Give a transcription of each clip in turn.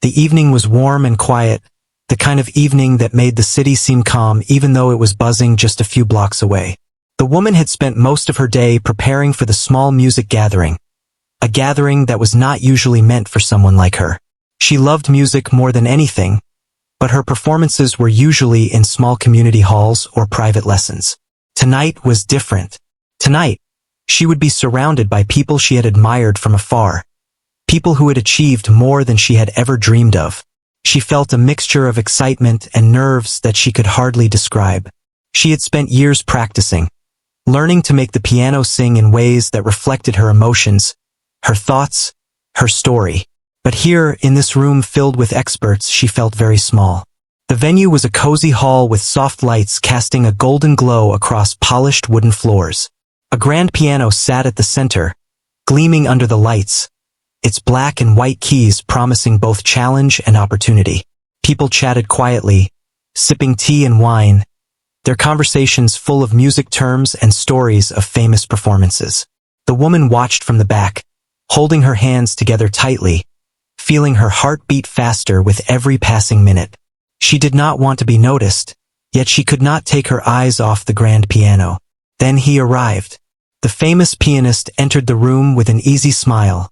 The evening was warm and quiet, the kind of evening that made the city seem calm even though it was buzzing just a few blocks away. The woman had spent most of her day preparing for the small music gathering, a gathering that was not usually meant for someone like her. She loved music more than anything, but her performances were usually in small community halls or private lessons. Tonight was different. Tonight, she would be surrounded by people she had admired from afar, people who had achieved more than she had ever dreamed of. She felt a mixture of excitement and nerves that she could hardly describe. She had spent years practicing, learning to make the piano sing in ways that reflected her emotions, her thoughts, her story. But here, in this room filled with experts, she felt very small. The venue was a cozy hall with soft lights casting a golden glow across polished wooden floors. A grand piano sat at the center, gleaming under the lights, its black and white keys promising both challenge and opportunity. People chatted quietly, sipping tea and wine, their conversations full of music terms and stories of famous performances. The woman watched from the back, holding her hands together tightly, feeling her heart beat faster with every passing minute. She did not want to be noticed, yet she could not take her eyes off the grand piano. Then he arrived. The famous pianist entered the room with an easy smile,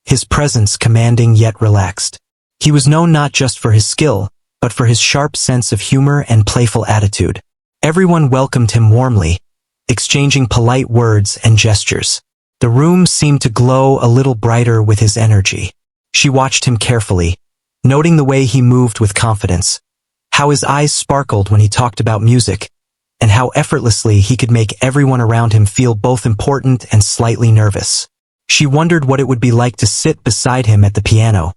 his presence commanding yet relaxed. He was known not just for his skill, but for his sharp sense of humor and playful attitude. Everyone welcomed him warmly, exchanging polite words and gestures. The room seemed to glow a little brighter with his energy. She watched him carefully, noting the way he moved with confidence, how his eyes sparkled when he talked about music, and how effortlessly he could make everyone around him feel both important and slightly nervous. She wondered what it would be like to sit beside him at the piano,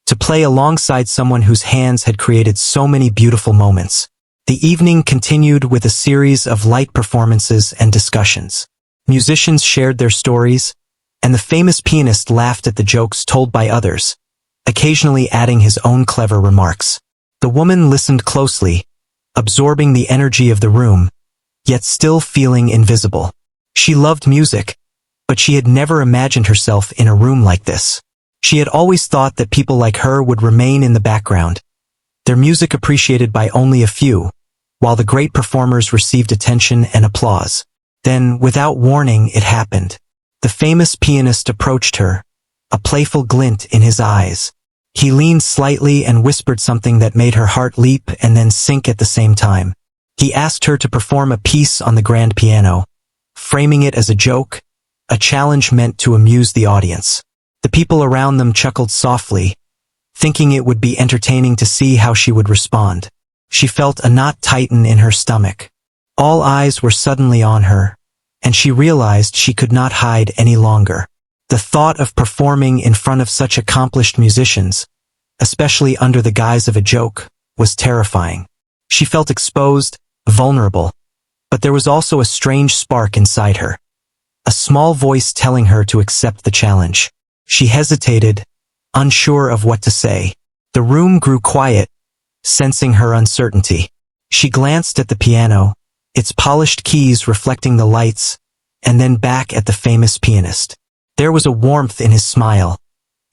to play alongside someone whose hands had created so many beautiful moments. The evening continued with a series of light performances and discussions. Musicians shared their stories, and the famous pianist laughed at the jokes told by others, occasionally adding his own clever remarks. The woman listened closely, absorbing the energy of the room, yet still feeling invisible. She loved music, but she had never imagined herself in a room like this. She had always thought that people like her would remain in the background, their music appreciated by only a few, while the great performers received attention and applause. Then, without warning, it happened. The famous pianist approached her, a playful glint in his eyes. He leaned slightly and whispered something that made her heart leap and then sink at the same time. He asked her to perform a piece on the grand piano, framing it as a joke, a challenge meant to amuse the audience. The people around them chuckled softly, thinking it would be entertaining to see how she would respond. She felt a knot tighten in her stomach. All eyes were suddenly on her, and she realized she could not hide any longer. The thought of performing in front of such accomplished musicians, especially under the guise of a joke, was terrifying. She felt exposed, vulnerable, but there was also a strange spark inside her, a small voice telling her to accept the challenge. She hesitated, unsure of what to say. The room grew quiet, sensing her uncertainty. She glanced at the piano, its polished keys reflecting the lights, and then back at the famous pianist. There was a warmth in his smile,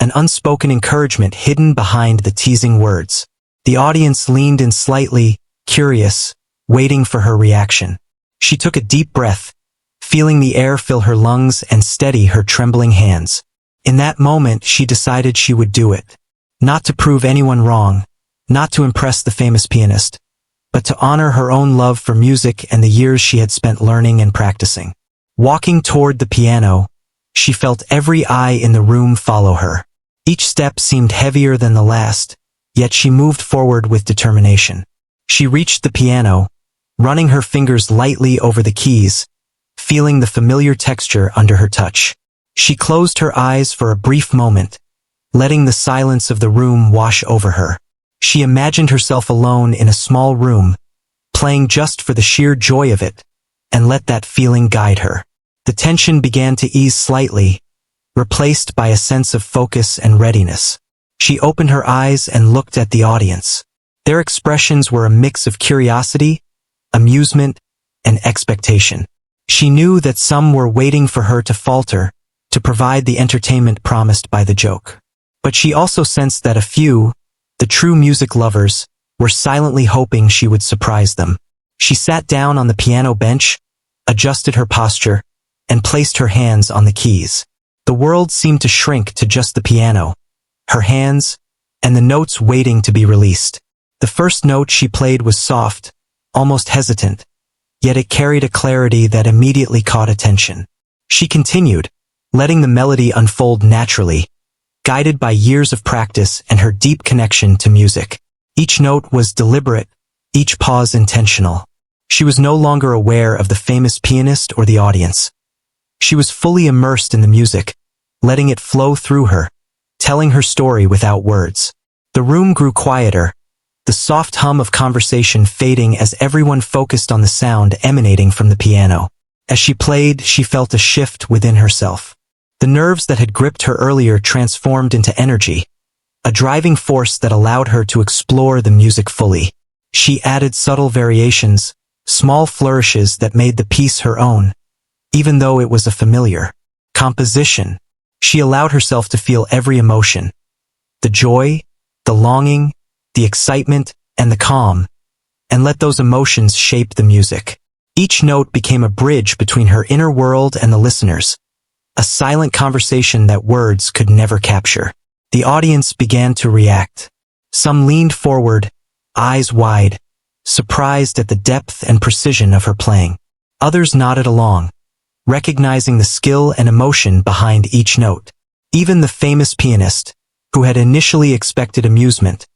an unspoken encouragement hidden behind the teasing words. The audience leaned in slightly, curious, waiting for her reaction. She took a deep breath, feeling the air fill her lungs and steady her trembling hands. In that moment, she decided she would do it. Not to prove anyone wrong, not to impress the famous pianist, but to honor her own love for music and the years she had spent learning and practicing. Walking toward the piano, she felt every eye in the room follow her. Each step seemed heavier than the last, yet she moved forward with determination. She reached the piano, running her fingers lightly over the keys, feeling the familiar texture under her touch. She closed her eyes for a brief moment, letting the silence of the room wash over her. She imagined herself alone in a small room, playing just for the sheer joy of it, and let that feeling guide her. The tension began to ease slightly, replaced by a sense of focus and readiness. She opened her eyes and looked at the audience. Their expressions were a mix of curiosity, amusement, and expectation. She knew that some were waiting for her to falter, to provide the entertainment promised by the joke. But she also sensed that a few, the true music lovers, were silently hoping she would surprise them. She sat down on the piano bench, adjusted her posture, and placed her hands on the keys. The world seemed to shrink to just the piano, her hands, and the notes waiting to be released. The first note she played was soft, almost hesitant, yet it carried a clarity that immediately caught attention. She continued, letting the melody unfold naturally, guided by years of practice and her deep connection to music. Each note was deliberate, each pause intentional. She was no longer aware of the famous pianist or the audience. She was fully immersed in the music, letting it flow through her, telling her story without words. The room grew quieter, the soft hum of conversation fading as everyone focused on the sound emanating from the piano. As she played, she felt a shift within herself. The nerves that had gripped her earlier transformed into energy, a driving force that allowed her to explore the music fully. She added subtle variations, small flourishes that made the piece her own, even though it was a familiar composition. She allowed herself to feel every emotion, the joy, the longing, the excitement, and the calm, and let those emotions shape the music. Each note became a bridge between her inner world and the listeners, a silent conversation that words could never capture. The audience began to react. Some leaned forward, eyes wide, surprised at the depth and precision of her playing. Others nodded along, recognizing the skill and emotion behind each note. Even the famous pianist, who had initially expected amusement,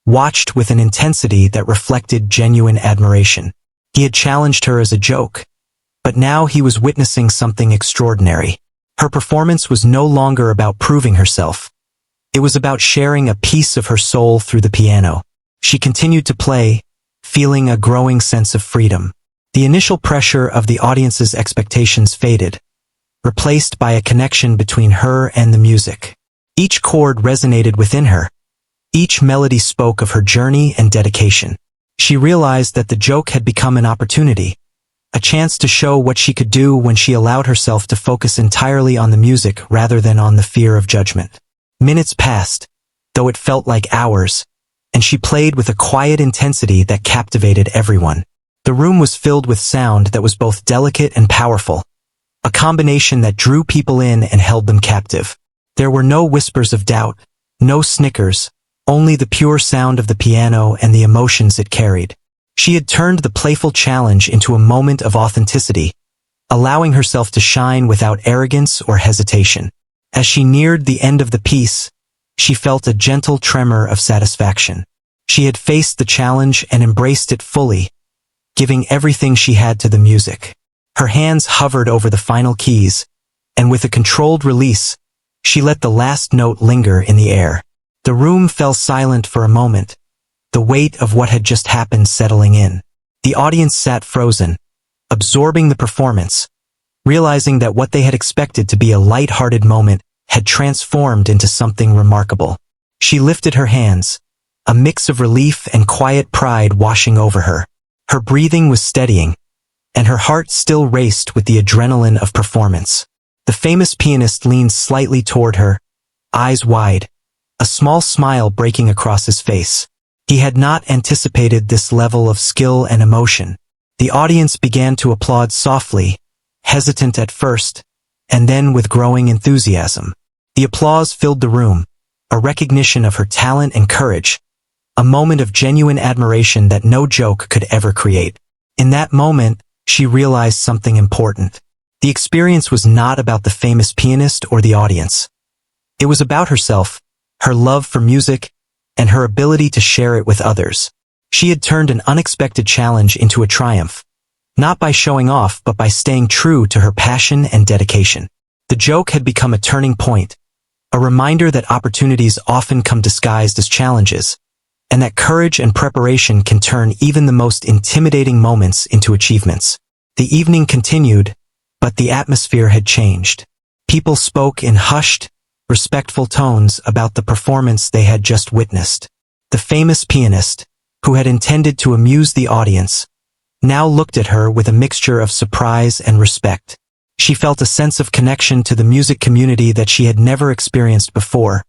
watched with an intensity that reflected genuine admiration. He had challenged her as a joke, but now he was witnessing something extraordinary. Her performance was no longer about proving herself. It was about sharing a piece of her soul through the piano. She continued to play, feeling a growing sense of freedom. The initial pressure of the audience's expectations faded, replaced by a connection between her and the music. Each chord resonated within her. Each melody spoke of her journey and dedication. She realized that the joke had become an opportunity, a chance to show what she could do when she allowed herself to focus entirely on the music rather than on the fear of judgment. Minutes passed, though it felt like hours, and she played with a quiet intensity that captivated everyone. The room was filled with sound that was both delicate and powerful, a combination that drew people in and held them captive. There were no whispers of doubt, no snickers, only the pure sound of the piano and the emotions it carried. She had turned the playful challenge into a moment of authenticity, allowing herself to shine without arrogance or hesitation. As she neared the end of the piece, she felt a gentle tremor of satisfaction. She had faced the challenge and embraced it fully, giving everything she had to the music. Her hands hovered over the final keys, and with a controlled release, she let the last note linger in the air. The room fell silent for a moment, the weight of what had just happened settling in. The audience sat frozen, absorbing the performance, realizing that what they had expected to be a light-hearted moment had transformed into something remarkable. She lifted her hands, a mix of relief and quiet pride washing over her. Her breathing was steadying, and her heart still raced with the adrenaline of performance. The famous pianist leaned slightly toward her, eyes wide, a small smile breaking across his face. He had not anticipated this level of skill and emotion. The audience began to applaud softly, hesitant at first, and then with growing enthusiasm. The applause filled the room, a recognition of her talent and courage, a moment of genuine admiration that no joke could ever create. In that moment, she realized something important. The experience was not about the famous pianist or the audience. It was about herself, her love for music, and her ability to share it with others. She had turned an unexpected challenge into a triumph, not by showing off but by staying true to her passion and dedication. The joke had become a turning point, a reminder that opportunities often come disguised as challenges, and that courage and preparation can turn even the most intimidating moments into achievements. The evening continued, but the atmosphere had changed. People spoke in hushed, respectful tones about the performance they had just witnessed. The famous pianist, who had intended to amuse the audience, now looked at her with a mixture of surprise and respect. She felt a sense of connection to the music community that she had never experienced before,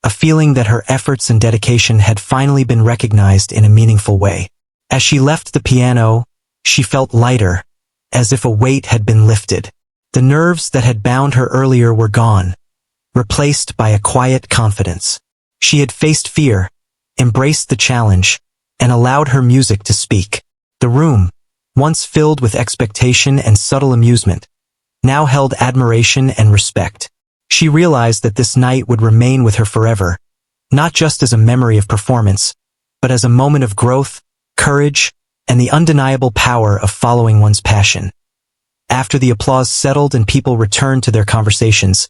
a feeling that her efforts and dedication had finally been recognized in a meaningful way. As she left the piano, she felt lighter, as if a weight had been lifted. The nerves that had bound her earlier were gone, replaced by a quiet confidence. She had faced fear, embraced the challenge, and allowed her music to speak. The room, once filled with expectation and subtle amusement, now held admiration and respect. She realized that this night would remain with her forever, not just as a memory of performance, but as a moment of growth, courage, and the undeniable power of following one's passion. After the applause settled and people returned to their conversations,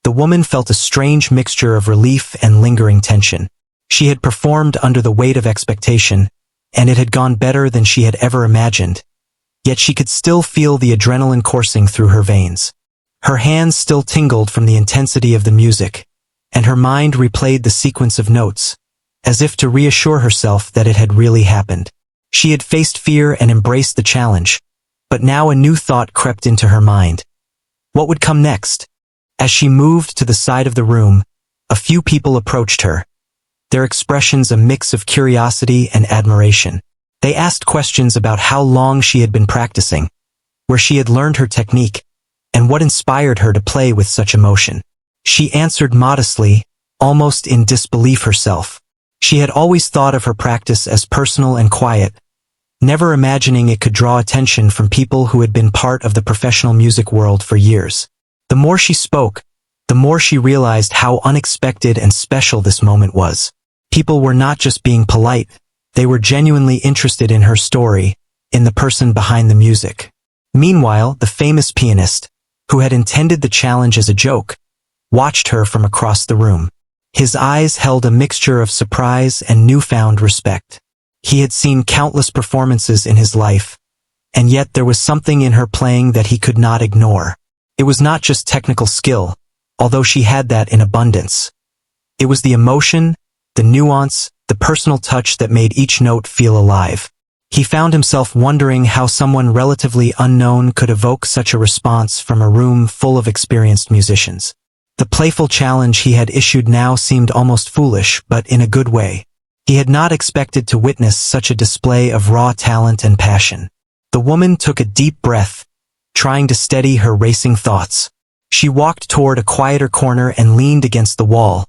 the woman felt a strange mixture of relief and lingering tension. She had performed under the weight of expectation, and it had gone better than she had ever imagined. Yet she could still feel the adrenaline coursing through her veins. Her hands still tingled from the intensity of the music, and her mind replayed the sequence of notes, as if to reassure herself that it had really happened. She had faced fear and embraced the challenge, but now a new thought crept into her mind. What would come next? As she moved to the side of the room, a few people approached her, their expressions a mix of curiosity and admiration. They asked questions about how long she had been practicing, where she had learned her technique, and what inspired her to play with such emotion. She answered modestly, almost in disbelief herself. She had always thought of her practice as personal and quiet, never imagining it could draw attention from people who had been part of the professional music world for years. The more she spoke, the more she realized how unexpected and special this moment was. People were not just being polite, they were genuinely interested in her story, in the person behind the music. Meanwhile, the famous pianist, who had intended the challenge as a joke, watched her from across the room. His eyes held a mixture of surprise and newfound respect. He had seen countless performances in his life, and yet there was something in her playing that he could not ignore. It was not just technical skill, although she had that in abundance. It was the emotion, the nuance, the personal touch that made each note feel alive. He found himself wondering how someone relatively unknown could evoke such a response from a room full of experienced musicians. The playful challenge he had issued now seemed almost foolish, but in a good way. He had not expected to witness such a display of raw talent and passion. The woman took a deep breath, trying to steady her racing thoughts. She walked toward a quieter corner and leaned against the wall,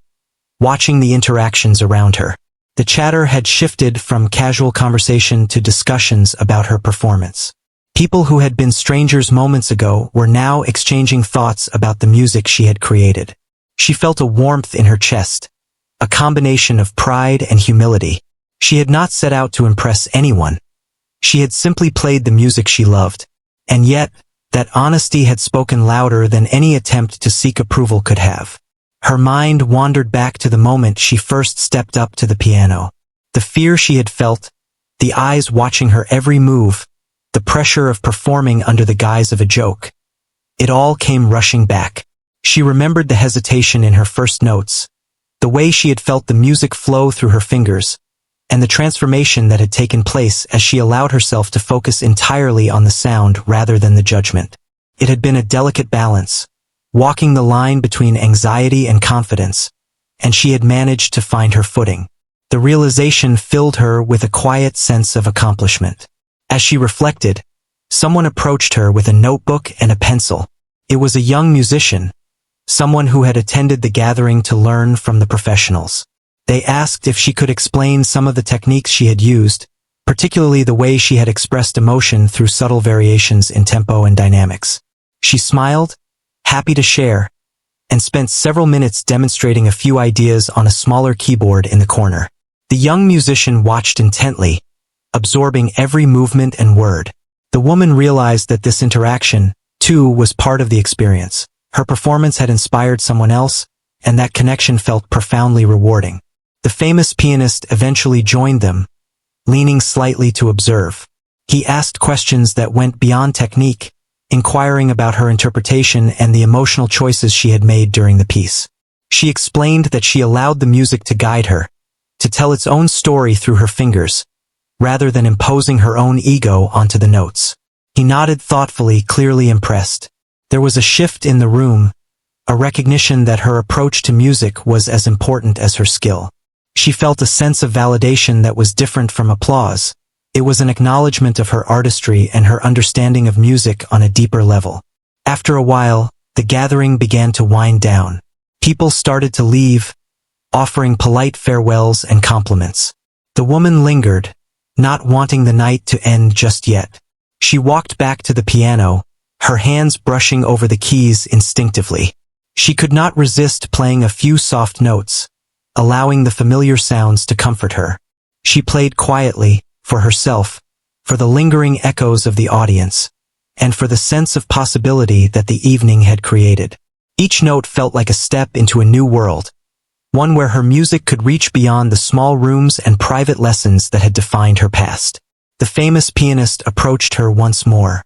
watching the interactions around her. The chatter had shifted from casual conversation to discussions about her performance. People who had been strangers moments ago were now exchanging thoughts about the music she had created. She felt a warmth in her chest, a combination of pride and humility. She had not set out to impress anyone. She had simply played the music she loved. And yet, that honesty had spoken louder than any attempt to seek approval could have. Her mind wandered back to the moment she first stepped up to the piano. The fear she had felt, the eyes watching her every move, the pressure of performing under the guise of a joke. It all came rushing back. She remembered the hesitation in her first notes, the way she had felt the music flow through her fingers, and the transformation that had taken place as she allowed herself to focus entirely on the sound rather than the judgment. It had been a delicate balance, walking the line between anxiety and confidence, and she had managed to find her footing. The realization filled her with a quiet sense of accomplishment. As she reflected, someone approached her with a notebook and a pencil. It was a young musician, someone who had attended the gathering to learn from the professionals. They asked if she could explain some of the techniques she had used, particularly the way she had expressed emotion through subtle variations in tempo and dynamics. She smiled, happy to share, and spent several minutes demonstrating a few ideas on a smaller keyboard in the corner. The young musician watched intently, absorbing every movement and word. The woman realized that this interaction, too, was part of the experience. Her performance had inspired someone else, and that connection felt profoundly rewarding. The famous pianist eventually joined them, leaning slightly to observe. He asked questions that went beyond technique, inquiring about her interpretation and the emotional choices she had made during the piece. She explained that she allowed the music to guide her, to tell its own story through her fingers, rather than imposing her own ego onto the notes. He nodded thoughtfully, clearly impressed. There was a shift in the room, a recognition that her approach to music was as important as her skill. She felt a sense of validation that was different from applause. It was an acknowledgement of her artistry and her understanding of music on a deeper level. After a while, the gathering began to wind down. People started to leave, offering polite farewells and compliments. The woman lingered, not wanting the night to end just yet. She walked back to the piano, her hands brushing over the keys instinctively. She could not resist playing a few soft notes, allowing the familiar sounds to comfort her. She played quietly, for herself, for the lingering echoes of the audience, and for the sense of possibility that the evening had created. Each note felt like a step into a new world, one where her music could reach beyond the small rooms and private lessons that had defined her past. The famous pianist approached her once more.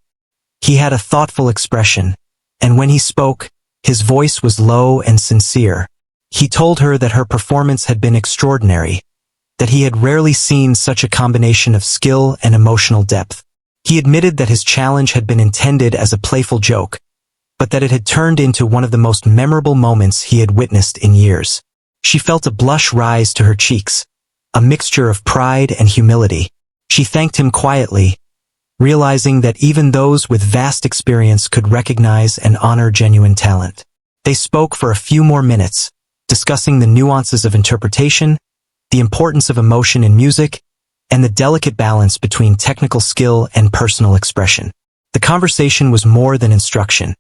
He had a thoughtful expression, and when he spoke, his voice was low and sincere. He told her that her performance had been extraordinary, that he had rarely seen such a combination of skill and emotional depth. He admitted that his challenge had been intended as a playful joke, but that it had turned into one of the most memorable moments he had witnessed in years. She felt a blush rise to her cheeks, a mixture of pride and humility. She thanked him quietly, realizing that even those with vast experience could recognize and honor genuine talent. They spoke for a few more minutes, discussing the nuances of interpretation, the importance of emotion in music, and the delicate balance between technical skill and personal expression. The conversation was more than instruction.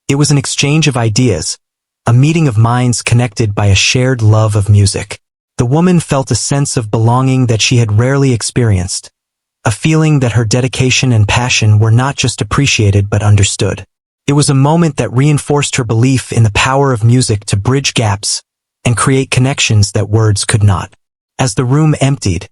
It was an exchange of ideas, a meeting of minds connected by a shared love of music. The woman felt a sense of belonging that she had rarely experienced, a feeling that her dedication and passion were not just appreciated but understood. It was a moment that reinforced her belief in the power of music to bridge gaps and create connections that words could not. As the room emptied,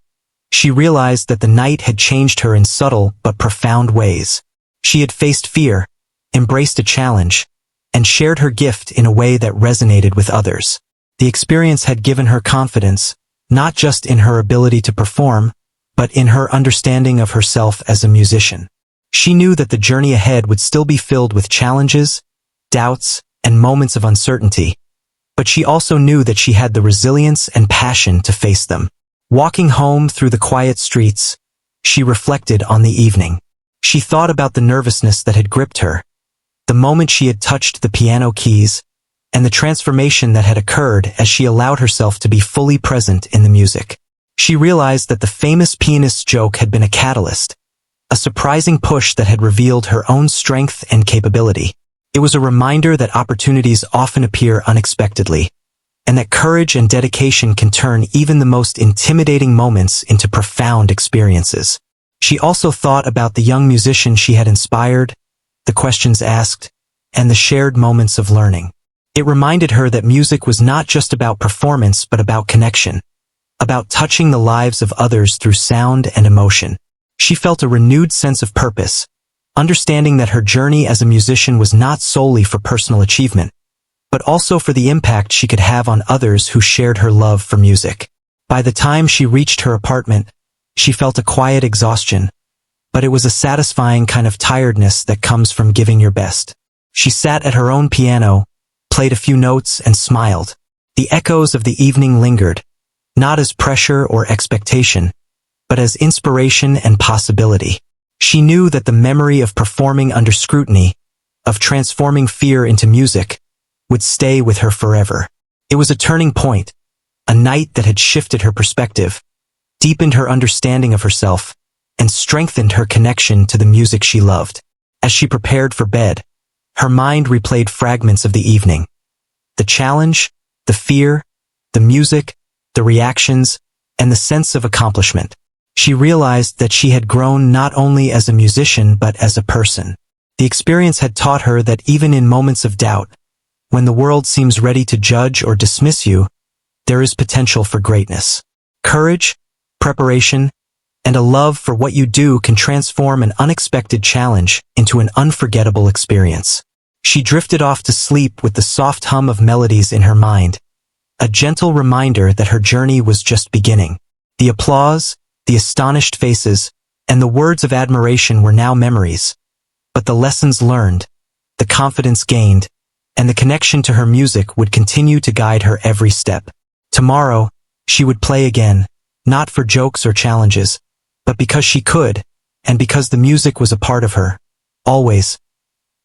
she realized that the night had changed her in subtle but profound ways. She had faced fear, embraced a challenge, and shared her gift in a way that resonated with others. The experience had given her confidence, not just in her ability to perform, but in her understanding of herself as a musician. She knew that the journey ahead would still be filled with challenges, doubts, and moments of uncertainty, but she also knew that she had the resilience and passion to face them. Walking home through the quiet streets, she reflected on the evening. She thought about the nervousness that had gripped her, the moment she had touched the piano keys, and the transformation that had occurred as she allowed herself to be fully present in the music. She realized that the famous pianist's joke had been a catalyst, a surprising push that had revealed her own strength and capability. It was a reminder that opportunities often appear unexpectedly, and that courage and dedication can turn even the most intimidating moments into profound experiences. She also thought about the young musician she had inspired, the questions asked, and the shared moments of learning. It reminded her that music was not just about performance but about connection, about touching the lives of others through sound and emotion. She felt a renewed sense of purpose, understanding that her journey as a musician was not solely for personal achievement, but also for the impact she could have on others who shared her love for music. By the time she reached her apartment, she felt a quiet exhaustion, but it was a satisfying kind of tiredness that comes from giving your best. She sat at her own piano, played a few notes, and smiled. The echoes of the evening lingered, not as pressure or expectation, but as inspiration and possibility. She knew that the memory of performing under scrutiny, of transforming fear into music, would stay with her forever. It was a turning point, a night that had shifted her perspective, deepened her understanding of herself, and strengthened her connection to the music she loved. As she prepared for bed, her mind replayed fragments of the evening. The challenge, the fear, the music, the reactions, and the sense of accomplishment. She realized that she had grown not only as a musician but as a person. The experience had taught her that even in moments of doubt, when the world seems ready to judge or dismiss you, there is potential for greatness. Courage, preparation, and a love for what you do can transform an unexpected challenge into an unforgettable experience. She drifted off to sleep with the soft hum of melodies in her mind, a gentle reminder that her journey was just beginning. The applause, the astonished faces, and the words of admiration were now memories, but the lessons learned, the confidence gained, and the connection to her music would continue to guide her every step. Tomorrow, she would play again, not for jokes or challenges, but because she could, and because the music was a part of her. Always.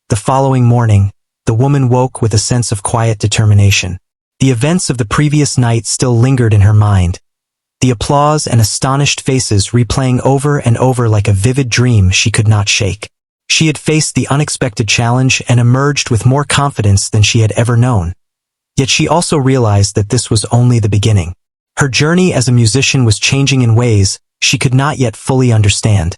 The following morning, the woman woke with a sense of quiet determination. The events of the previous night still lingered in her mind, the applause and astonished faces replaying over and over like a vivid dream she could not shake. She had faced the unexpected challenge and emerged with more confidence than she had ever known. Yet she also realized that this was only the beginning. Her journey as a musician was changing in ways she could not yet fully understand,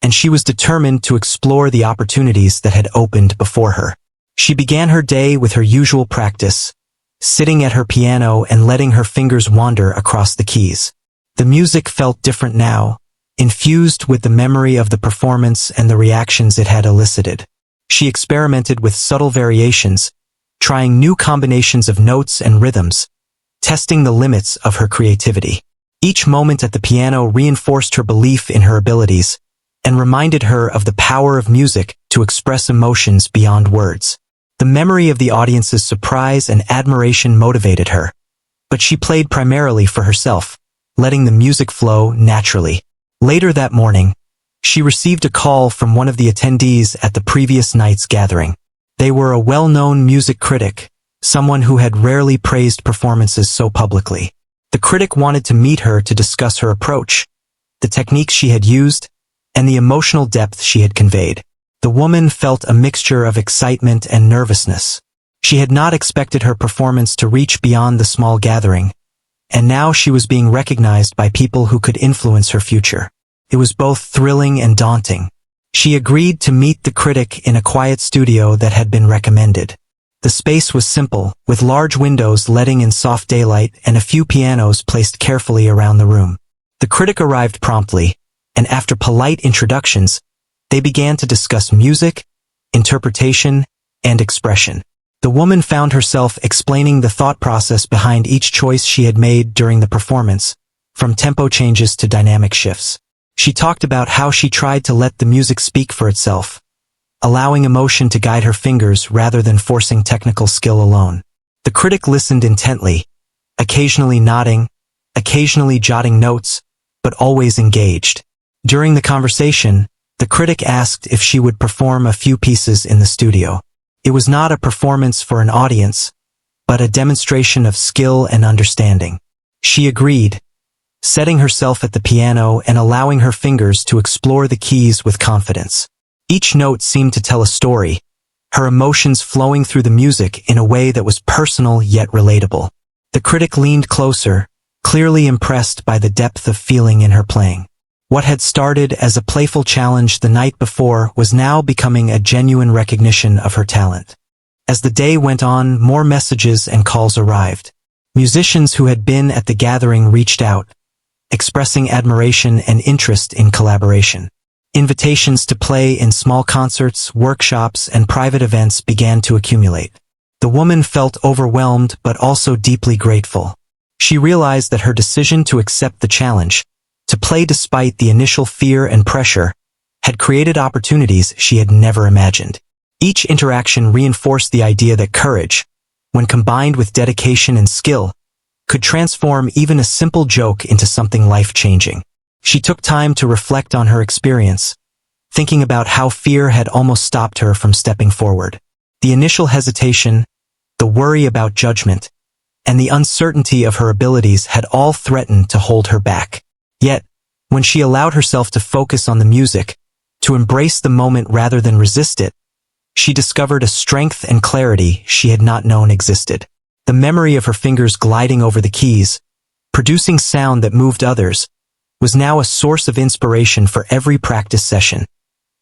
and she was determined to explore the opportunities that had opened before her. She began her day with her usual practice, sitting at her piano and letting her fingers wander across the keys. The music felt different now, infused with the memory of the performance and the reactions it had elicited. She experimented with subtle variations, trying new combinations of notes and rhythms, testing the limits of her creativity. Each moment at the piano reinforced her belief in her abilities and reminded her of the power of music to express emotions beyond words. The memory of the audience's surprise and admiration motivated her, but she played primarily for herself, letting the music flow naturally. Later that morning, she received a call from one of the attendees at the previous night's gathering. They were a well-known music critic, someone who had rarely praised performances so publicly. The critic wanted to meet her to discuss her approach, the techniques she had used, and the emotional depth she had conveyed. The woman felt a mixture of excitement and nervousness. She had not expected her performance to reach beyond the small gathering, and now she was being recognized by people who could influence her future. It was both thrilling and daunting. She agreed to meet the critic in a quiet studio that had been recommended. The space was simple, with large windows letting in soft daylight and a few pianos placed carefully around the room. The critic arrived promptly, and after polite introductions, they began to discuss music, interpretation, and expression. The woman found herself explaining the thought process behind each choice she had made during the performance, from tempo changes to dynamic shifts. She talked about how she tried to let the music speak for itself, allowing emotion to guide her fingers rather than forcing technical skill alone. The critic listened intently, occasionally nodding, occasionally jotting notes, but always engaged. During the conversation, the critic asked if she would perform a few pieces in the studio. It was not a performance for an audience, but a demonstration of skill and understanding. She agreed, setting herself at the piano and allowing her fingers to explore the keys with confidence. Each note seemed to tell a story, her emotions flowing through the music in a way that was personal yet relatable. The critic leaned closer, clearly impressed by the depth of feeling in her playing. What had started as a playful challenge the night before was now becoming a genuine recognition of her talent. As the day went on, more messages and calls arrived. Musicians who had been at the gathering reached out, expressing admiration and interest in collaboration. Invitations to play in small concerts, workshops, and private events began to accumulate. The woman felt overwhelmed but also deeply grateful. She realized that her decision to accept the challenge, to play despite the initial fear and pressure, had created opportunities she had never imagined. Each interaction reinforced the idea that courage, when combined with dedication and skill, could transform even a simple joke into something life-changing. She took time to reflect on her experience, thinking about how fear had almost stopped her from stepping forward. The initial hesitation, the worry about judgment, and the uncertainty of her abilities had all threatened to hold her back. Yet, when she allowed herself to focus on the music, to embrace the moment rather than resist it, she discovered a strength and clarity she had not known existed. The memory of her fingers gliding over the keys, producing sound that moved others, was now a source of inspiration for every practice session,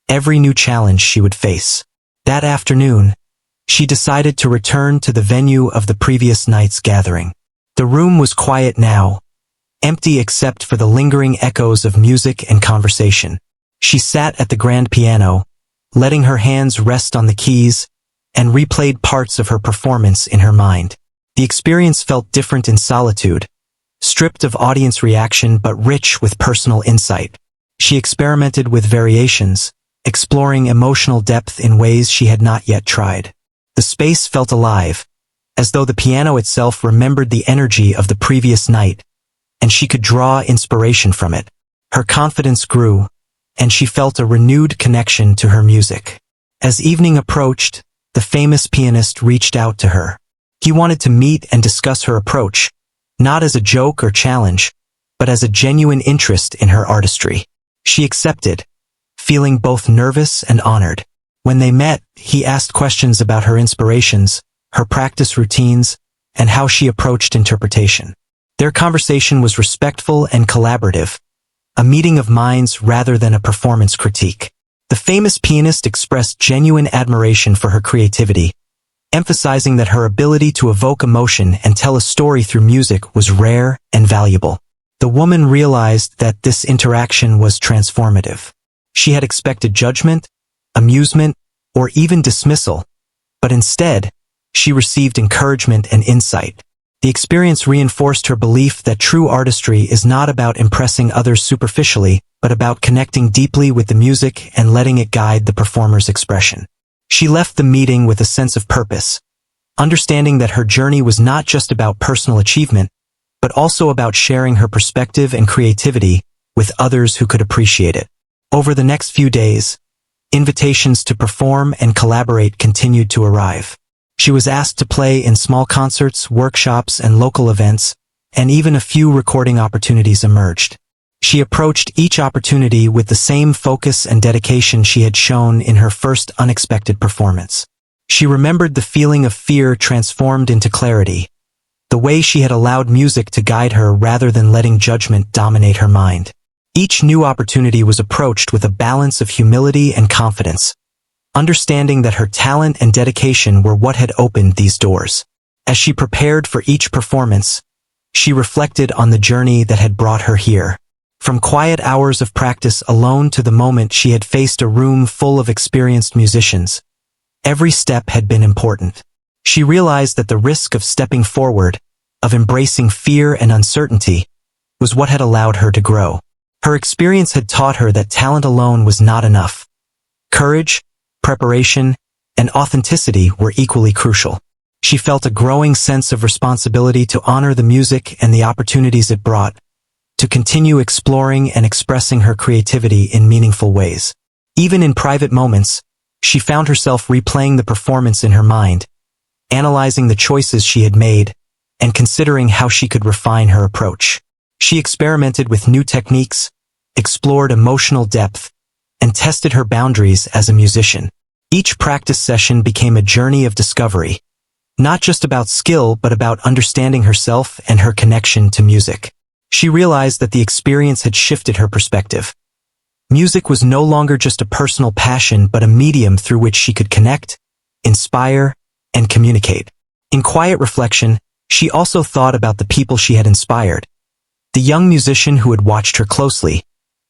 every new challenge she would face. That afternoon, she decided to return to the venue of the previous night's gathering. The room was quiet now, empty except for the lingering echoes of music and conversation. She sat at the grand piano, letting her hands rest on the keys, and replayed parts of her performance in her mind. The experience felt different in solitude, stripped of audience reaction but rich with personal insight. She experimented with variations, exploring emotional depth in ways she had not yet tried. The The space felt alive, as though the piano itself remembered the energy of the previous night, and she could draw inspiration from it. Her confidence grew, and she felt a renewed connection to her music. As evening approached, the famous pianist reached out to her. He wanted to meet and discuss her approach, not as a joke or challenge, but as a genuine interest in her artistry. She accepted, feeling both nervous and honored. When they met, he asked questions about her inspirations, her practice routines, and how she approached interpretation. Their conversation was respectful and collaborative, a meeting of minds rather than a performance critique. The famous pianist expressed genuine admiration for her creativity, emphasizing that her ability to evoke emotion and tell a story through music was rare and valuable. The woman realized that this interaction was transformative. She had expected judgment, amusement, or even dismissal, but instead, she received encouragement and insight. The experience reinforced her belief that true artistry is not about impressing others superficially, but about connecting deeply with the music and letting it guide the performer's expression. She left the meeting with a sense of purpose, understanding that her journey was not just about personal achievement, but also about sharing her perspective and creativity with others who could appreciate it. Over the next few days, invitations to perform and collaborate continued to arrive. She was asked to play in small concerts, workshops, and local events, and even a few recording opportunities emerged. She approached each opportunity with the same focus and dedication she had shown in her first unexpected performance. She remembered the feeling of fear transformed into clarity, the way she had allowed music to guide her rather than letting judgment dominate her mind. Each new opportunity was approached with a balance of humility and confidence, understanding that her talent and dedication were what had opened these doors. As she prepared for each performance, she reflected on the journey that had brought her here. From quiet hours of practice alone to the moment she had faced a room full of experienced musicians, every step had been important. She realized that the risk of stepping forward, of embracing fear and uncertainty, was what had allowed her to grow. Her experience had taught her that talent alone was not enough. Courage, preparation, and authenticity were equally crucial. She felt a growing sense of responsibility to honor the music and the opportunities it brought, to continue exploring and expressing her creativity in meaningful ways. Even in private moments, she found herself replaying the performance in her mind, analyzing the choices she had made, and considering how she could refine her approach. She experimented with new techniques, explored emotional depth, and tested her boundaries as a musician. Each practice session became a journey of discovery, not just about skill but about understanding herself and her connection to music. She realized that the experience had shifted her perspective. Music was no longer just a personal passion but a medium through which she could connect, inspire, and communicate. In quiet reflection, she also thought about the people she had inspired. The young musician who had watched her closely,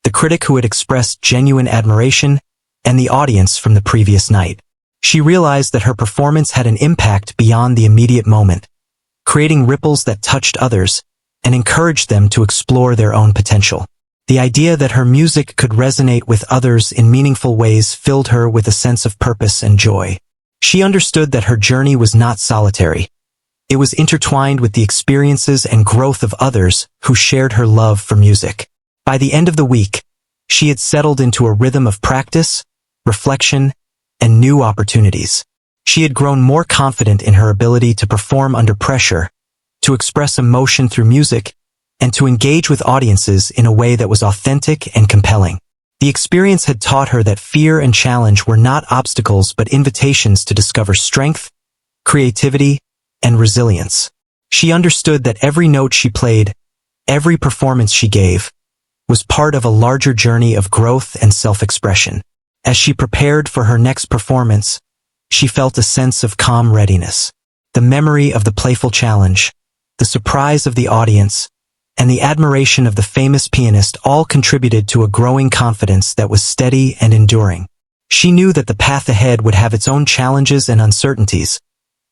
the critic who had expressed genuine admiration, and the audience from the previous night. She realized that her performance had an impact beyond the immediate moment, creating ripples that touched others and encouraged them to explore their own potential. The idea that her music could resonate with others in meaningful ways filled her with a sense of purpose and joy. She understood that her journey was not solitary. It was intertwined with the experiences and growth of others who shared her love for music. By the end of the week, she had settled into a rhythm of practice, reflection, and new opportunities. She had grown more confident in her ability to perform under pressure, to express emotion through music, and to engage with audiences in a way that was authentic and compelling. The experience had taught her that fear and challenge were not obstacles but invitations to discover strength, creativity, and resilience. She understood that every note she played, every performance she gave, was part of a larger journey of growth and self-expression. As she prepared for her next performance, she felt a sense of calm readiness. The memory of the playful challenge, the surprise of the audience, and the admiration of the famous pianist all contributed to a growing confidence that was steady and enduring. She knew that the path ahead would have its own challenges and uncertainties,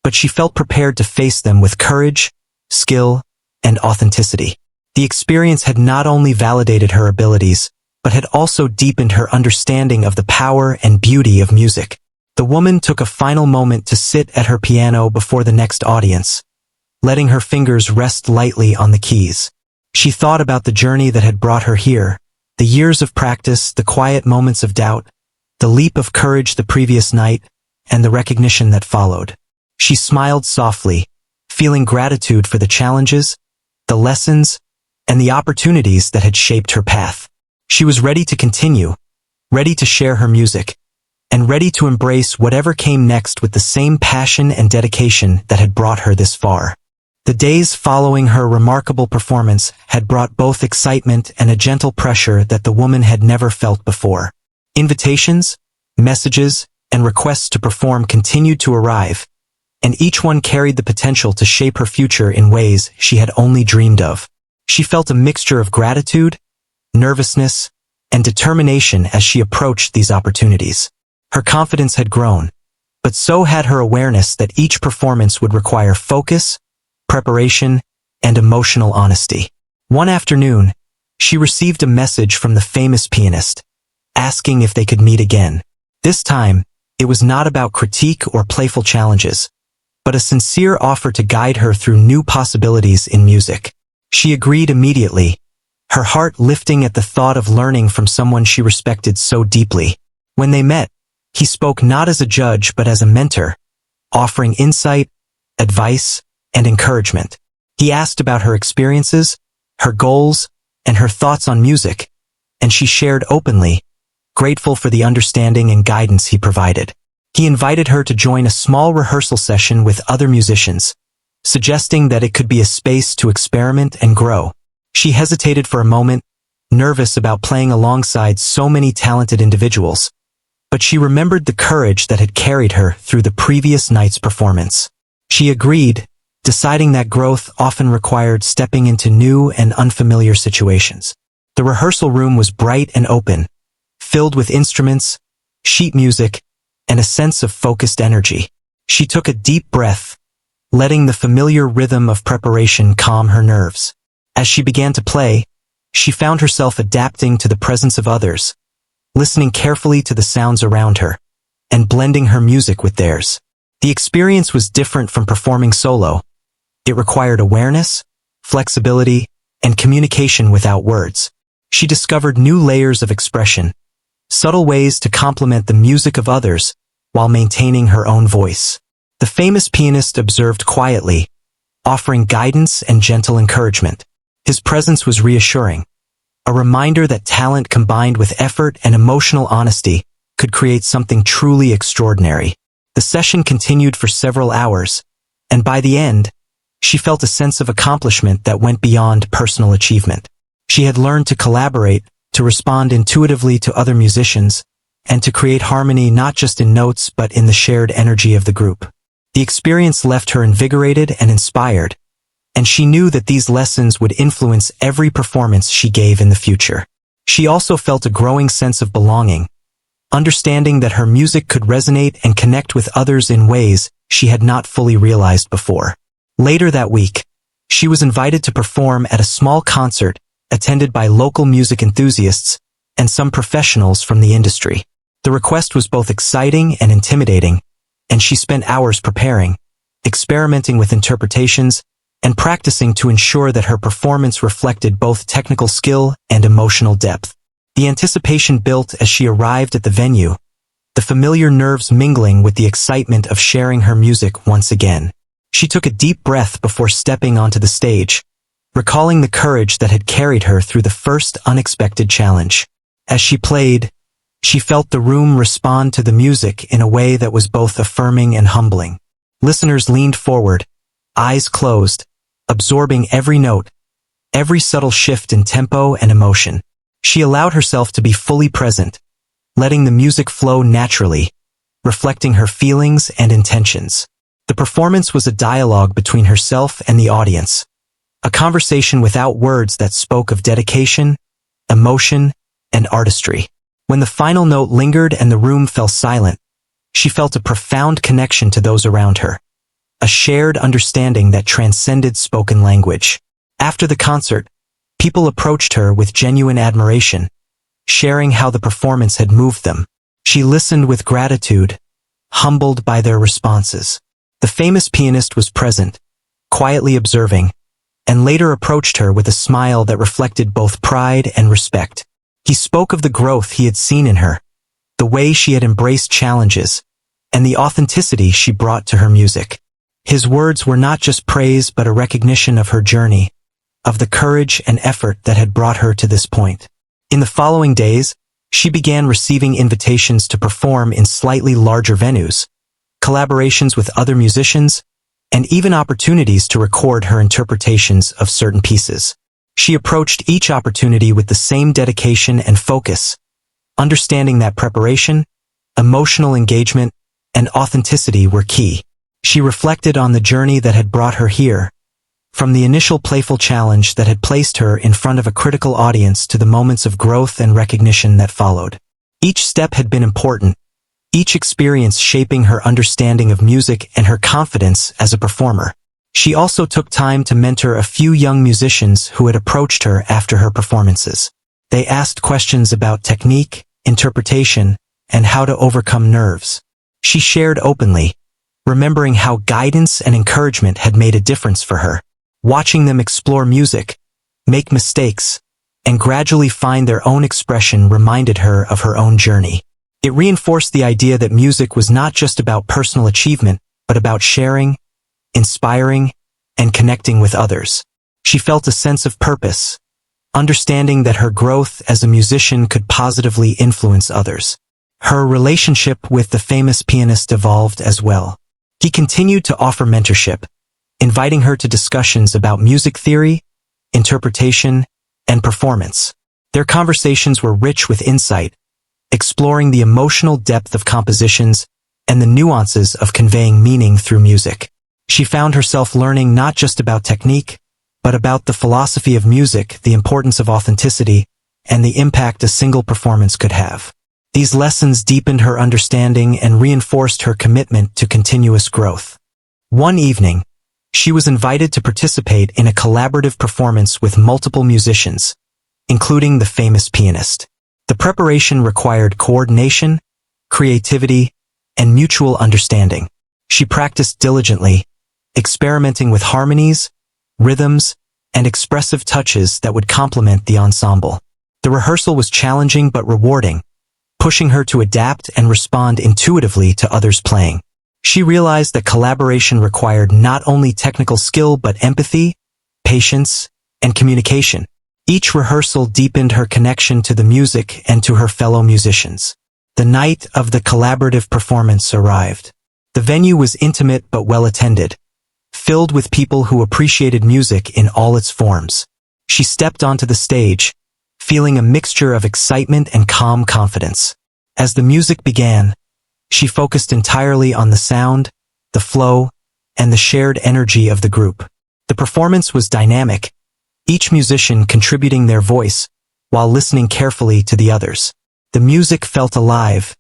but she felt prepared to face them with courage, skill, and authenticity. The experience had not only validated her abilities, but had also deepened her understanding of the power and beauty of music. The woman took a final moment to sit at her piano before the next audience, letting her fingers rest lightly on the keys. She thought about the journey that had brought her here, the years of practice, the quiet moments of doubt, the leap of courage the previous night, and the recognition that followed. She smiled softly, feeling gratitude for the challenges, the lessons, and the opportunities that had shaped her path. She was ready to continue, ready to share her music, and ready to embrace whatever came next with the same passion and dedication that had brought her this far. The days following her remarkable performance had brought both excitement and a gentle pressure that the woman had never felt before. Invitations, messages, and requests to perform continued to arrive, and each one carried the potential to shape her future in ways she had only dreamed of. She felt a mixture of gratitude, nervousness, and determination as she approached these opportunities. Her confidence had grown, but so had her awareness that each performance would require focus, preparation, and emotional honesty. One afternoon, she received a message from the famous pianist, asking if they could meet again. This time, it was not about critique or playful challenges, but a sincere offer to guide her through new possibilities in music. She agreed immediately, her heart lifting at the thought of learning from someone she respected so deeply. When they met, he spoke not as a judge but as a mentor, offering insight, advice, and encouragement. He asked about her experiences, her goals, and her thoughts on music, and she shared openly, grateful for the understanding and guidance he provided. He invited her to join a small rehearsal session with other musicians, suggesting that it could be a space to experiment and grow. She hesitated for a moment, nervous about playing alongside so many talented individuals, but she remembered the courage that had carried her through the previous night's performance. She agreed, deciding that growth often required stepping into new and unfamiliar situations. The rehearsal room was bright and open, filled with instruments, sheet music, and a sense of focused energy. She took a deep breath, letting the familiar rhythm of preparation calm her nerves. As she began to play, she found herself adapting to the presence of others, listening carefully to the sounds around her, and blending her music with theirs. The experience was different from performing solo. It required awareness, flexibility, and communication without words. She discovered new layers of expression, subtle ways to complement the music of others while maintaining her own voice. The famous pianist observed quietly, offering guidance and gentle encouragement. His presence was reassuring, a reminder that talent combined with effort and emotional honesty could create something truly extraordinary. The session continued for several hours, and by the end, she felt a sense of accomplishment that went beyond personal achievement. She had learned to collaborate, to respond intuitively to other musicians, and to create harmony not just in notes but in the shared energy of the group. The experience left her invigorated and inspired, and she knew that these lessons would influence every performance she gave in the future. She also felt a growing sense of belonging, understanding that her music could resonate and connect with others in ways she had not fully realized before. Later that week, she was invited to perform at a small concert attended by local music enthusiasts and some professionals from the industry. The request was both exciting and intimidating, and she spent hours preparing, experimenting with interpretations, and practicing to ensure that her performance reflected both technical skill and emotional depth. The anticipation built as she arrived at the venue, the familiar nerves mingling with the excitement of sharing her music once again. She took a deep breath before stepping onto the stage, recalling the courage that had carried her through the first unexpected challenge. As she played, she felt the room respond to the music in a way that was both affirming and humbling. Listeners leaned forward, eyes closed, absorbing every note, every subtle shift in tempo and emotion. She allowed herself to be fully present, letting the music flow naturally, reflecting her feelings and intentions. The performance was a dialogue between herself and the audience, a conversation without words that spoke of dedication, emotion, and artistry. When the final note lingered and the room fell silent, she felt a profound connection to those around her, a shared understanding that transcended spoken language. After the concert, people approached her with genuine admiration, sharing how the performance had moved them. She listened with gratitude, humbled by their responses. The famous pianist was present, quietly observing, and later approached her with a smile that reflected both pride and respect. He spoke of the growth he had seen in her, the way she had embraced challenges, and the authenticity she brought to her music. His words were not just praise but a recognition of her journey, of the courage and effort that had brought her to this point. In the following days, she began receiving invitations to perform in slightly larger venues, collaborations with other musicians, and even opportunities to record her interpretations of certain pieces. She approached each opportunity with the same dedication and focus, understanding that preparation, emotional engagement, and authenticity were key. She reflected on the journey that had brought her here, from the initial playful challenge that had placed her in front of a critical audience to the moments of growth and recognition that followed. Each step had been important, each experience shaping her understanding of music and her confidence as a performer. She also took time to mentor a few young musicians who had approached her after her performances. They asked questions about technique, interpretation, and how to overcome nerves. She shared openly, remembering how guidance and encouragement had made a difference for her. Watching them explore music, make mistakes, and gradually find their own expression reminded her of her own journey. It reinforced the idea that music was not just about personal achievement, but about sharing, inspiring, and connecting with others. She felt a sense of purpose, understanding that her growth as a musician could positively influence others. Her relationship with the famous pianist evolved as well. He continued to offer mentorship, inviting her to discussions about music theory, interpretation, and performance. Their conversations were rich with insight, exploring the emotional depth of compositions and the nuances of conveying meaning through music. She found herself learning not just about technique, but about the philosophy of music, the importance of authenticity, and the impact a single performance could have. These lessons deepened her understanding and reinforced her commitment to continuous growth. One evening, she was invited to participate in a collaborative performance with multiple musicians, including the famous pianist. The preparation required coordination, creativity, and mutual understanding. She practiced diligently, experimenting with harmonies, rhythms, and expressive touches that would complement the ensemble. The rehearsal was challenging but rewarding, pushing her to adapt and respond intuitively to others' playing. She realized that collaboration required not only technical skill but empathy, patience, and communication. Each rehearsal deepened her connection to the music and to her fellow musicians. The night of the collaborative performance arrived. The venue was intimate but well-attended, filled with people who appreciated music in all its forms. She stepped onto the stage, feeling a mixture of excitement and calm confidence. As the music began, she focused entirely on the sound, the flow, and the shared energy of the group. The performance was dynamic, each musician contributing their voice while listening carefully to the others. The music felt alive,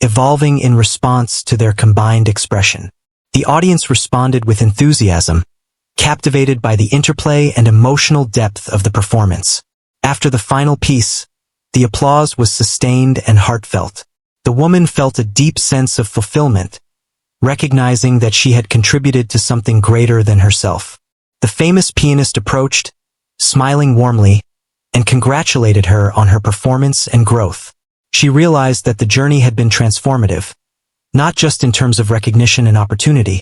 evolving in response to their combined expression. The audience responded with enthusiasm, captivated by the interplay and emotional depth of the performance. After the final piece, the applause was sustained and heartfelt. The woman felt a deep sense of fulfillment, recognizing that she had contributed to something greater than herself. The famous pianist approached, smiling warmly, and congratulated her on her performance and growth. She realized that the journey had been transformative, not just in terms of recognition and opportunity,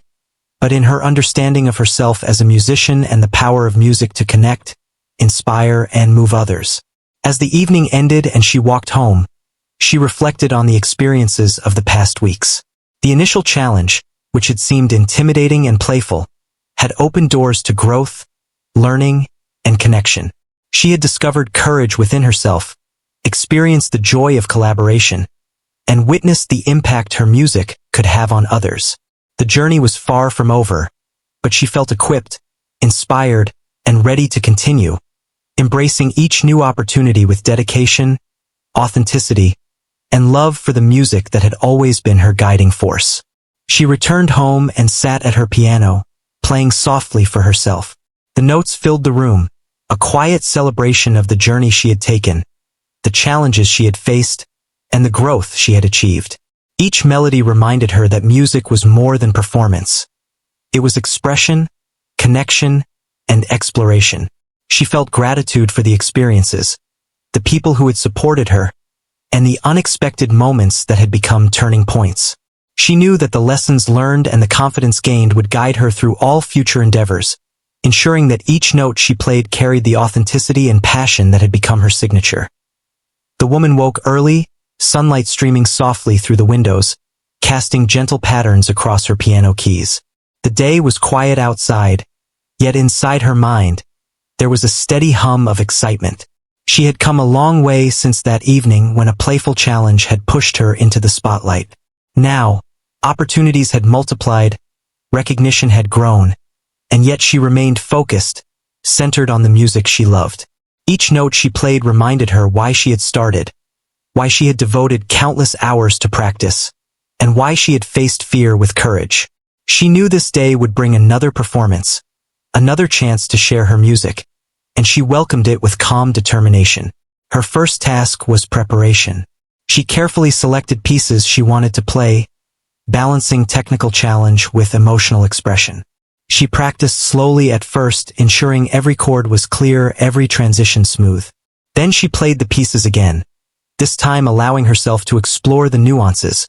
but in her understanding of herself as a musician and the power of music to connect, inspire, and move others. As the evening ended and she walked home, she reflected on the experiences of the past weeks. The initial challenge, which had seemed intimidating and playful, had opened doors to growth, learning, and connection. She had discovered courage within herself, experienced the joy of collaboration, and witnessed the impact her music could have on others. The journey was far from over, but she felt equipped, inspired, and ready to continue, embracing each new opportunity with dedication, authenticity, and love for the music that had always been her guiding force. She returned home and sat at her piano, playing softly for herself. The notes filled the room, a quiet celebration of the journey she had taken, the challenges she had faced, and the growth she had achieved. Each melody reminded her that music was more than performance. It was expression, connection, and exploration. She felt gratitude for the experiences, the people who had supported her, and the unexpected moments that had become turning points. She knew that the lessons learned and the confidence gained would guide her through all future endeavors, ensuring that each note she played carried the authenticity and passion that had become her signature. The woman woke early, sunlight streaming softly through the windows, casting gentle patterns across her piano keys. The day was quiet outside, yet inside her mind, there was a steady hum of excitement. She had come a long way since that evening when a playful challenge had pushed her into the spotlight. Now, opportunities had multiplied, recognition had grown, and yet she remained focused, centered on the music she loved. Each note she played reminded her why she had started, why she had devoted countless hours to practice, and why she had faced fear with courage. She knew this day would bring another performance, another chance to share her music, and she welcomed it with calm determination. Her first task was preparation. She carefully selected pieces she wanted to play, balancing technical challenge with emotional expression. She practiced slowly at first, ensuring every chord was clear, every transition smooth. Then she played the pieces again, this time allowing herself to explore the nuances,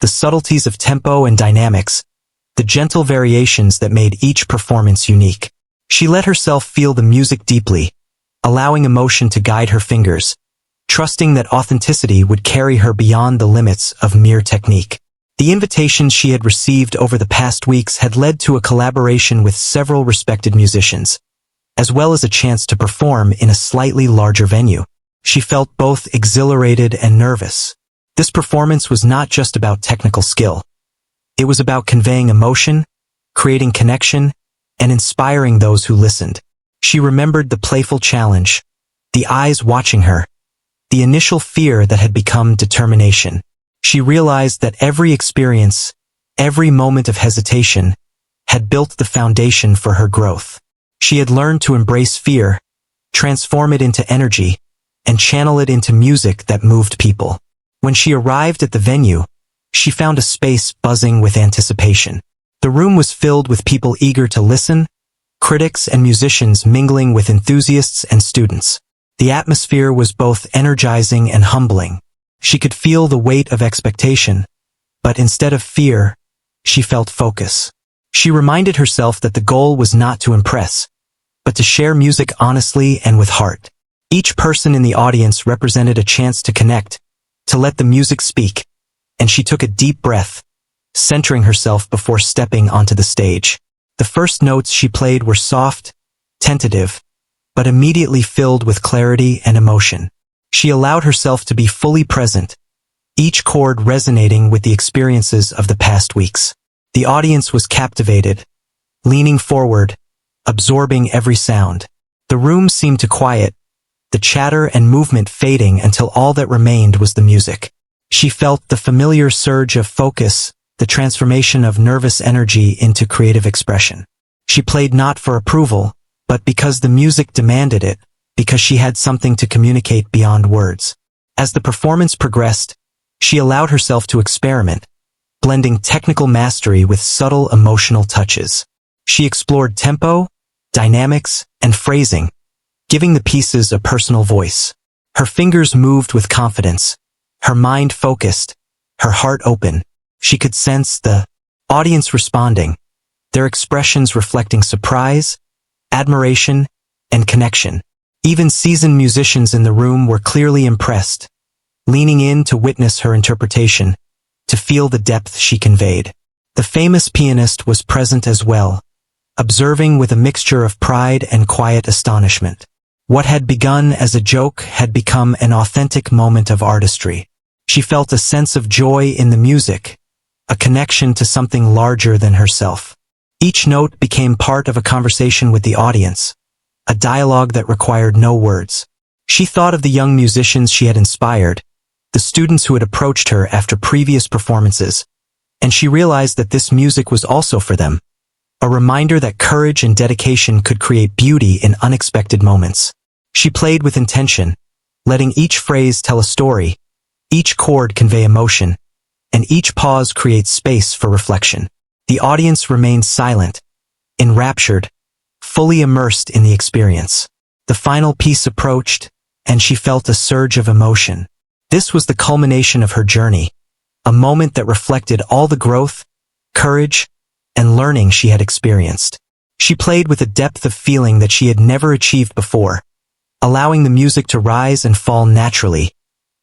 the subtleties of tempo and dynamics, the gentle variations that made each performance unique. She let herself feel the music deeply, allowing emotion to guide her fingers, trusting that authenticity would carry her beyond the limits of mere technique. The invitations she had received over the past weeks had led to a collaboration with several respected musicians, as well as a chance to perform in a slightly larger venue. She felt both exhilarated and nervous. This performance was not just about technical skill. It was about conveying emotion, creating connection, and inspiring those who listened. She remembered the playful challenge, the eyes watching her, the initial fear that had become determination. She realized that every experience, every moment of hesitation, had built the foundation for her growth. She had learned to embrace fear, transform it into energy, and channel it into music that moved people. When she arrived at the venue, she found a space buzzing with anticipation. The room was filled with people eager to listen, critics and musicians mingling with enthusiasts and students. The atmosphere was both energizing and humbling. She could feel the weight of expectation, but instead of fear, she felt focus. She reminded herself that the goal was not to impress, but to share music honestly and with heart. Each person in the audience represented a chance to connect, to let the music speak, and she took a deep breath, centering herself before stepping onto the stage. The first notes she played were soft, tentative, but immediately filled with clarity and emotion. She allowed herself to be fully present, each chord resonating with the experiences of the past weeks. The audience was captivated, leaning forward, absorbing every sound. The room seemed to quiet, the chatter and movement fading until all that remained was the music. She felt the familiar surge of focus, the transformation of nervous energy into creative expression. She played not for approval, but because the music demanded it, because she had something to communicate beyond words. As the performance progressed, she allowed herself to experiment, blending technical mastery with subtle emotional touches. She explored tempo, dynamics, and phrasing, giving the pieces a personal voice. Her fingers moved with confidence, her mind focused, her heart open. She could sense the audience responding, their expressions reflecting surprise, admiration, and connection. Even seasoned musicians in the room were clearly impressed, leaning in to witness her interpretation, to feel the depth she conveyed. The famous pianist was present as well, observing with a mixture of pride and quiet astonishment. What had begun as a joke had become an authentic moment of artistry. She felt a sense of joy in the music, a connection to something larger than herself. Each note became part of a conversation with the audience, a dialogue that required no words. She thought of the young musicians she had inspired, the students who had approached her after previous performances, and she realized that this music was also for them, a reminder that courage and dedication could create beauty in unexpected moments. She played with intention, letting each phrase tell a story, each chord convey emotion, and each pause creates space for reflection. The audience remained silent, enraptured, fully immersed in the experience. The final piece approached, and she felt a surge of emotion. This was the culmination of her journey, a moment that reflected all the growth, courage, and learning she had experienced. She played with a depth of feeling that she had never achieved before, allowing the music to rise and fall naturally,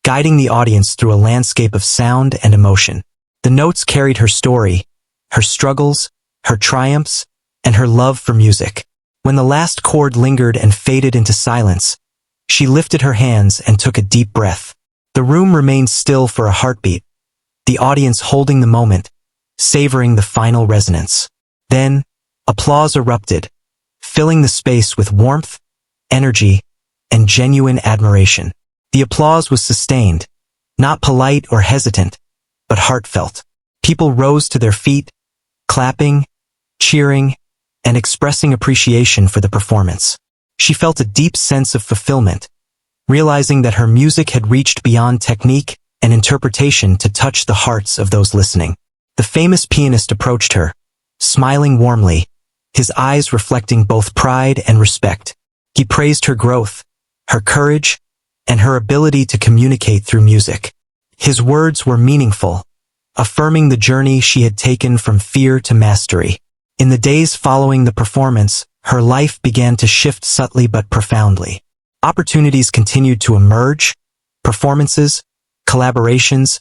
guiding the audience through a landscape of sound and emotion. The notes carried her story, her struggles, her triumphs, and her love for music. When the last chord lingered and faded into silence, she lifted her hands and took a deep breath. The room remained still for a heartbeat, the audience holding the moment, savoring the final resonance. Then, applause erupted, filling the space with warmth, energy, and genuine admiration. The applause was sustained, not polite or hesitant, but heartfelt. People rose to their feet, clapping, cheering, and expressing appreciation for the performance. She felt a deep sense of fulfillment, realizing that her music had reached beyond technique and interpretation to touch the hearts of those listening. The famous pianist approached her, smiling warmly, his eyes reflecting both pride and respect. He praised her growth, her courage, and her ability to communicate through music. His words were meaningful, affirming the journey she had taken from fear to mastery. In the days following the performance, her life began to shift subtly but profoundly. Opportunities continued to emerge, performances, collaborations,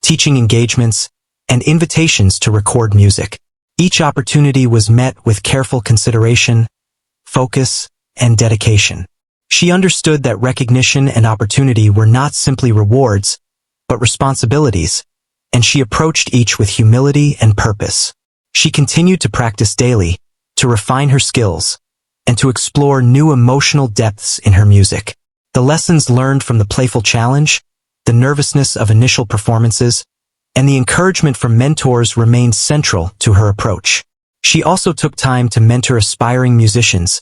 teaching engagements, and invitations to record music. Each opportunity was met with careful consideration, focus, and dedication. She understood that recognition and opportunity were not simply rewards, but responsibilities, and she approached each with humility and purpose. She continued to practice daily, to refine her skills, and to explore new emotional depths in her music. The lessons learned from the playful challenge, the nervousness of initial performances, and the encouragement from mentors remained central to her approach. She also took time to mentor aspiring musicians,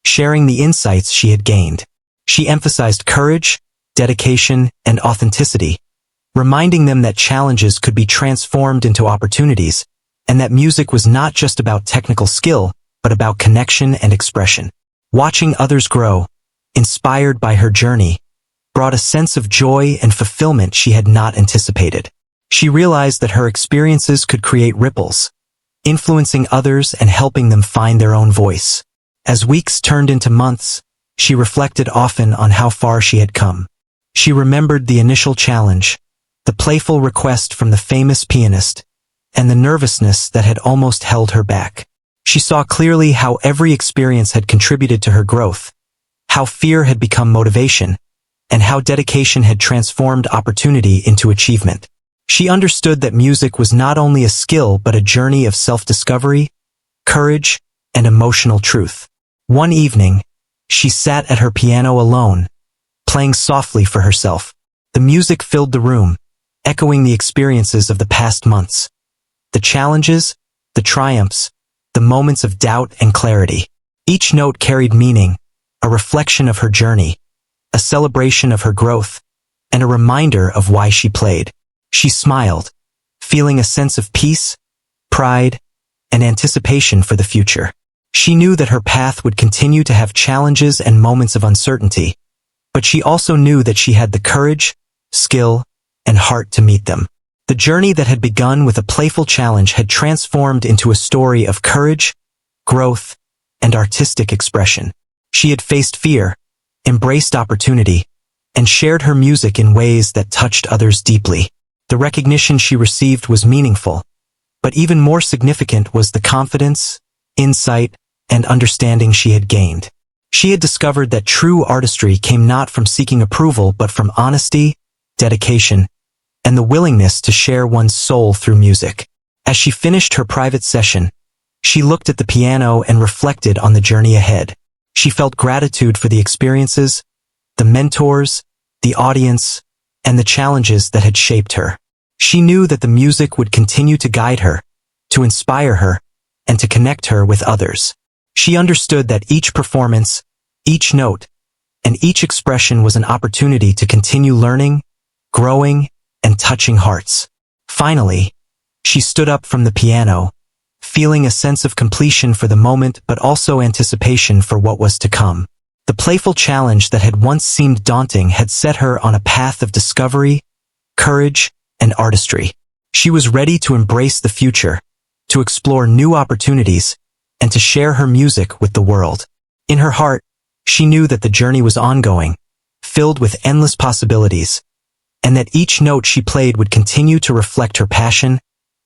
sharing the insights she had gained. She emphasized courage, dedication, and authenticity, reminding them that challenges could be transformed into opportunities, and that music was not just about technical skill, but about connection and expression. Watching others grow, inspired by her journey, brought a sense of joy and fulfillment she had not anticipated. She realized that her experiences could create ripples, influencing others and helping them find their own voice. As weeks turned into months, she reflected often on how far she had come. She remembered the initial challenge, the playful request from the famous pianist, and the nervousness that had almost held her back. She saw clearly how every experience had contributed to her growth, how fear had become motivation, and how dedication had transformed opportunity into achievement. She understood that music was not only a skill but a journey of self-discovery, courage, and emotional truth. One evening, she sat at her piano alone, playing softly for herself. The music filled the room, echoing the experiences of the past months. The challenges, the triumphs, the moments of doubt and clarity. Each note carried meaning, a reflection of her journey, a celebration of her growth, and a reminder of why she played. She smiled, feeling a sense of peace, pride, and anticipation for the future. She knew that her path would continue to have challenges and moments of uncertainty, but she also knew that she had the courage, skill, and heart to meet them. The journey that had begun with a playful challenge had transformed into a story of courage, growth, and artistic expression. She had faced fear, embraced opportunity, and shared her music in ways that touched others deeply. The recognition she received was meaningful, but even more significant was the confidence, insight, and understanding she had gained. She had discovered that true artistry came not from seeking approval but from honesty, dedication, and the willingness to share one's soul through music. As she finished her private session, she looked at the piano and reflected on the journey ahead. She felt gratitude for the experiences, the mentors, the audience, and the challenges that had shaped her. She knew that the music would continue to guide her, to inspire her, and to connect her with others. She understood that each performance, each note, and each expression was an opportunity to continue learning, growing, and touching hearts. Finally, she stood up from the piano, feeling a sense of completion for the moment but also anticipation for what was to come. The playful challenge that had once seemed daunting had set her on a path of discovery, courage, and artistry. She was ready to embrace the future, to explore new opportunities, and to share her music with the world. In her heart, she knew that the journey was ongoing, filled with endless possibilities, and that each note she played would continue to reflect her passion,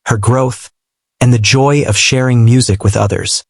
her growth, and the joy of sharing music with others.